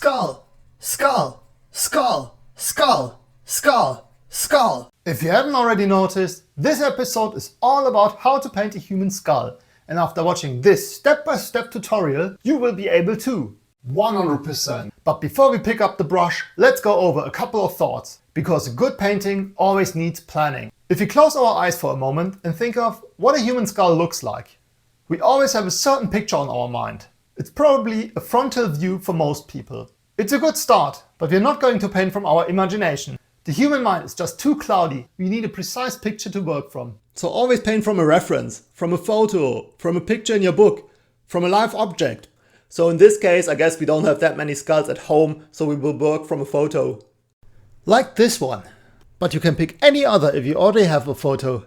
skull, skull, skull, skull, skull, skull. If you haven't already noticed, this episode is all about how to paint a human skull. And after watching this step-by-step tutorial, you will be able to. 100%. But before we pick up the brush, let's go over a couple of thoughts. Because a good painting always needs planning. If we close our eyes for a moment and think of what a human skull looks like, we always have a certain picture on our mind. It's probably a frontal view for most people. It's a good start, but we're not going to paint from our imagination. The human mind is just too cloudy. We need a precise picture to work from. So always paint from a reference, from a photo, from a picture in your book, from a live object. So in this case, I guess we don't have that many skulls at home, so we will work from a photo. Like this one. But you can pick any other if you already have a photo.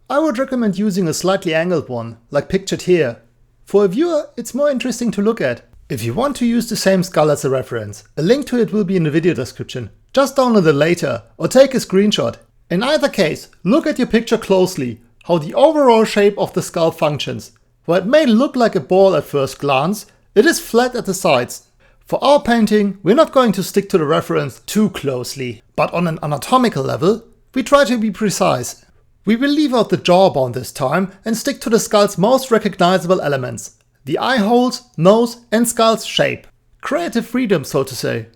I would recommend using a slightly angled one, like pictured here. For a viewer, it's more interesting to look at. If you want to use the same skull as a reference, a link to it will be in the video description. Just download it later or take a screenshot. In either case, look at your picture closely, how the overall shape of the skull functions. While it may look like a ball at first glance, it is flat at the sides. For our painting, we're not going to stick to the reference too closely, but on an anatomical level, we try to be precise. We will leave out the jawbone this time and stick to the skull's most recognizable elements. The eye holes, nose and skull's shape. Creative freedom, so to say.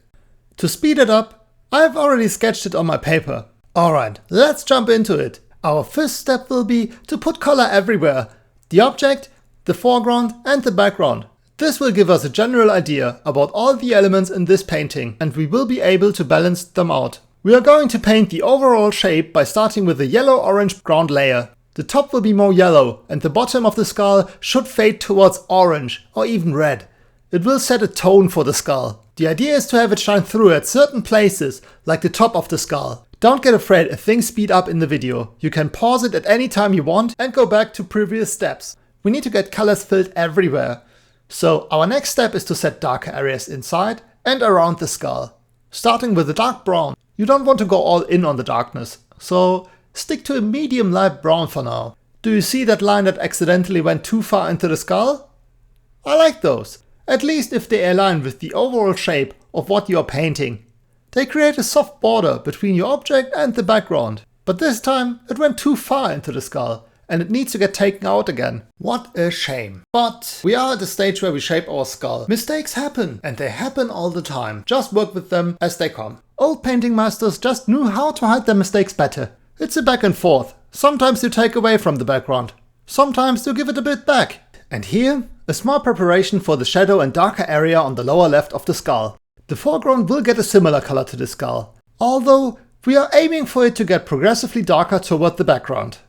To speed it up, I have already sketched it on my paper. Alright, let's jump into it. Our first step will be to put color everywhere. The object, the foreground and the background. This will give us a general idea about all the elements in this painting and we will be able to balance them out. We are going to paint the overall shape by starting with a yellow-orange ground layer. The top will be more yellow and the bottom of the skull should fade towards orange or even red. It will set a tone for the skull. The idea is to have it shine through at certain places, like the top of the skull. Don't get afraid if things speed up in the video. You can pause it at any time you want and go back to previous steps. We need to get colors filled everywhere. So our next step is to set darker areas inside and around the skull. Starting with a dark brown. You don't want to go all in on the darkness, so stick to a medium light brown for now. Do you see that line that accidentally went too far into the skull? I like those. At least if they align with the overall shape of what you are painting. They create a soft border between your object and the background. But this time it went too far into the skull and it needs to get taken out again. What a shame. But we are at the stage where we shape our skull. Mistakes happen and they happen all the time. Just work with them as they come. Old painting masters just knew how to hide their mistakes better. It's a back and forth. Sometimes you take away from the background. Sometimes you give it a bit back. And here, a small preparation for the shadow and darker area on the lower left of the skull. The foreground will get a similar color to the skull, although we are aiming for it to get progressively darker toward the background.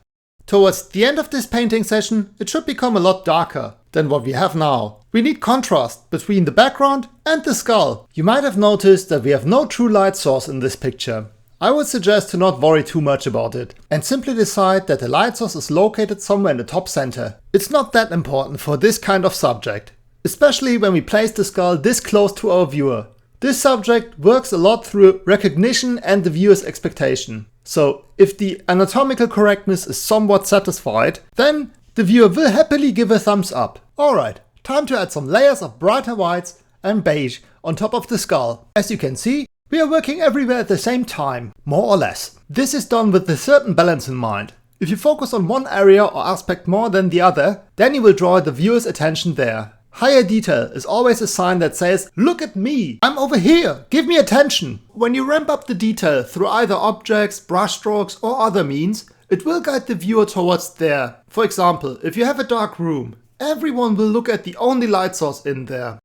Towards the end of this painting session, it should become a lot darker than what we have now. We need contrast between the background and the skull. You might have noticed that we have no true light source in this picture. I would suggest to not worry too much about it and simply decide that the light source is located somewhere in the top center. It's not that important for this kind of subject, especially when we place the skull this close to our viewer. This subject works a lot through recognition and the viewer's expectation. So if the anatomical correctness is somewhat satisfied, then the viewer will happily give a thumbs up. Alright, time to add some layers of brighter whites and beige on top of the skull. As you can see, we are working everywhere at the same time, more or less. This is done with a certain balance in mind. If you focus on one area or aspect more than the other, then you will draw the viewer's attention there. Higher detail is always a sign that says, look at me, I'm over here, give me attention. When you ramp up the detail through either objects, brush strokes or other means, it will guide the viewer towards there. For example, if you have a dark room, everyone will look at the only light source in there.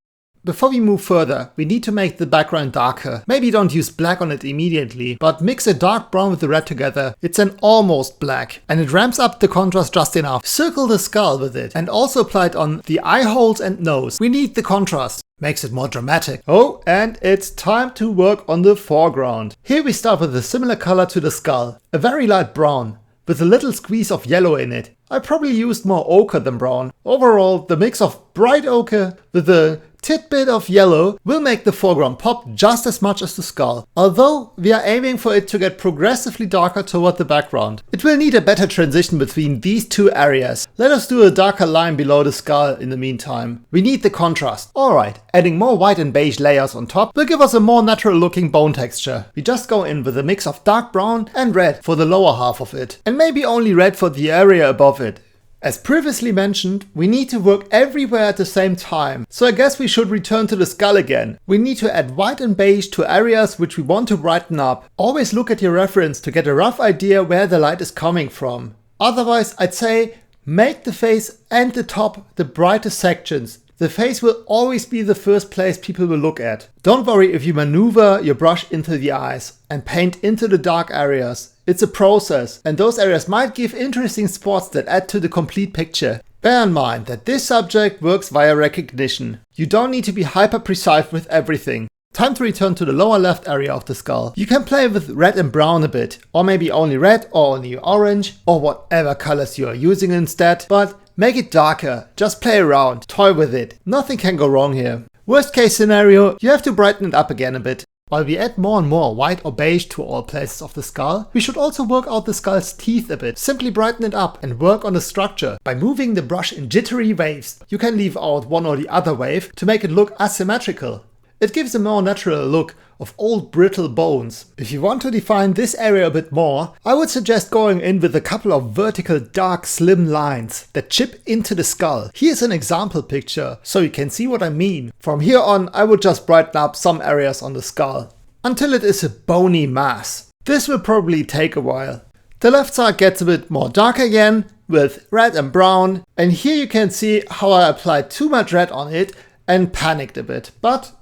Before we move further, we need to make the background darker. Maybe don't use black on it immediately, but mix a dark brown with the red together. It's an almost black and it ramps up the contrast just enough. Circle the skull with it and also apply it on the eye holes and nose. We need the contrast. Makes it more dramatic. Oh, and it's time to work on the foreground. Here we start with a similar color to the skull. A very light brown with a little squeeze of yellow in it. I probably used more ochre than brown. Overall, the mix of bright ochre with a tidbit of yellow will make the foreground pop just as much as the skull, although we are aiming for it to get progressively darker toward the background. It will need a better transition between these two areas. Let us do a darker line below the skull in the meantime. We need the contrast. Alright, adding more white and beige layers on top will give us a more natural looking bone texture. We just go in with a mix of dark brown and red for the lower half of it, and maybe only red for the area above it. As previously mentioned, we need to work everywhere at the same time, so I guess we should return to the skull again. We need to add white and beige to areas which we want to brighten up. Always look at your reference to get a rough idea where the light is coming from. Otherwise, I'd say make the face and the top the brightest sections. The face will always be the first place people will look at. Don't worry if you maneuver your brush into the eyes and paint into the dark areas. It's a process, and those areas might give interesting spots that add to the complete picture. Bear in mind that this subject works via recognition. You don't need to be hyper precise with everything. Time to return to the lower left area of the skull. You can play with red and brown a bit, or maybe only red or only orange, or whatever colors you are using instead, but make it darker. Just play around, toy with it. Nothing can go wrong here. Worst case scenario, you have to brighten it up again a bit. While we add more and more white or beige to all places of the skull, we should also work out the skull's teeth a bit. Simply brighten it up and work on the structure. By moving the brush in jittery waves, you can leave out one or the other wave to make it look asymmetrical. It gives a more natural look of old brittle bones. If you want to define this area a bit more, I would suggest going in with a couple of vertical dark slim lines that chip into the skull. Here's an example picture so you can see what I mean. From here on I would just brighten up some areas on the skull until it is a bony mass. This will probably take a while. The left side gets a bit more dark again with red and brown, and here you can see how I applied too much red on it and panicked a bit, but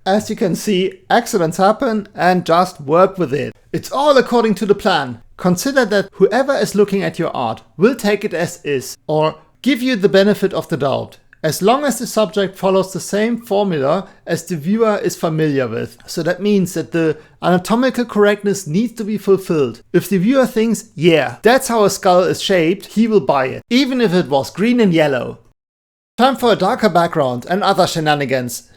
as you can see, accidents happen and just work with it. It's all according to the plan. Consider that whoever is looking at your art will take it as is, or give you the benefit of the doubt, as long as the subject follows the same formula as the viewer is familiar with. So that means that the anatomical correctness needs to be fulfilled. If the viewer thinks, yeah, that's how a skull is shaped, he will buy it, even if it was green and yellow. Time for a darker background and other shenanigans.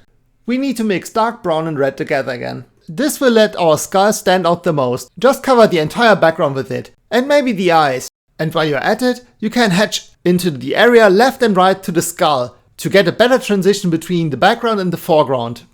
We need to mix dark brown and red together again. This will let our skull stand out the most. Just cover the entire background with it, and maybe the eyes. And while you're at it, you can hatch into the area left and right to the skull to get a better transition between the background and the foreground.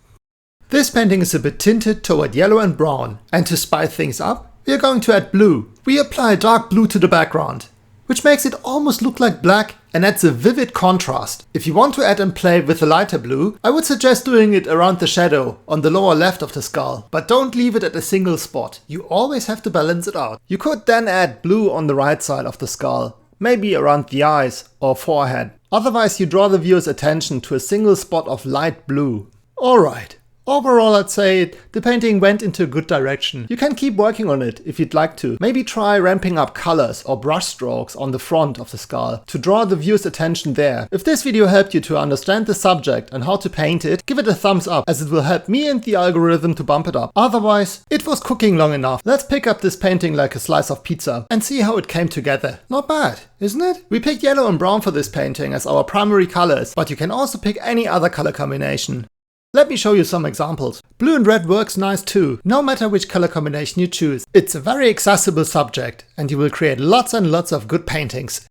This painting is a bit tinted toward yellow and brown, and to spice things up, we are going to add blue. We apply dark blue to the background, which makes it almost look like black and adds a vivid contrast. If you want to add and play with a lighter blue, I would suggest doing it around the shadow on the lower left of the skull, but don't leave it at a single spot. You always have to balance it out. You could then add blue on the right side of the skull, maybe around the eyes or forehead. Otherwise you draw the viewer's attention to a single spot of light blue. Alright. Overall, I'd say the painting went into a good direction. You can keep working on it if you'd like to. Maybe try ramping up colors or brush strokes on the front of the skull to draw the viewer's attention there. If this video helped you to understand the subject and how to paint it, give it a thumbs up, as it will help me and the algorithm to bump it up. Otherwise, it was cooking long enough. Let's pick up this painting like a slice of pizza and see how it came together. Not bad, isn't it? We picked yellow and brown for this painting as our primary colors, but you can also pick any other color combination. Let me show you some examples. Blue and red works nice too, no matter which color combination you choose. It's a very accessible subject and you will create lots and lots of good paintings.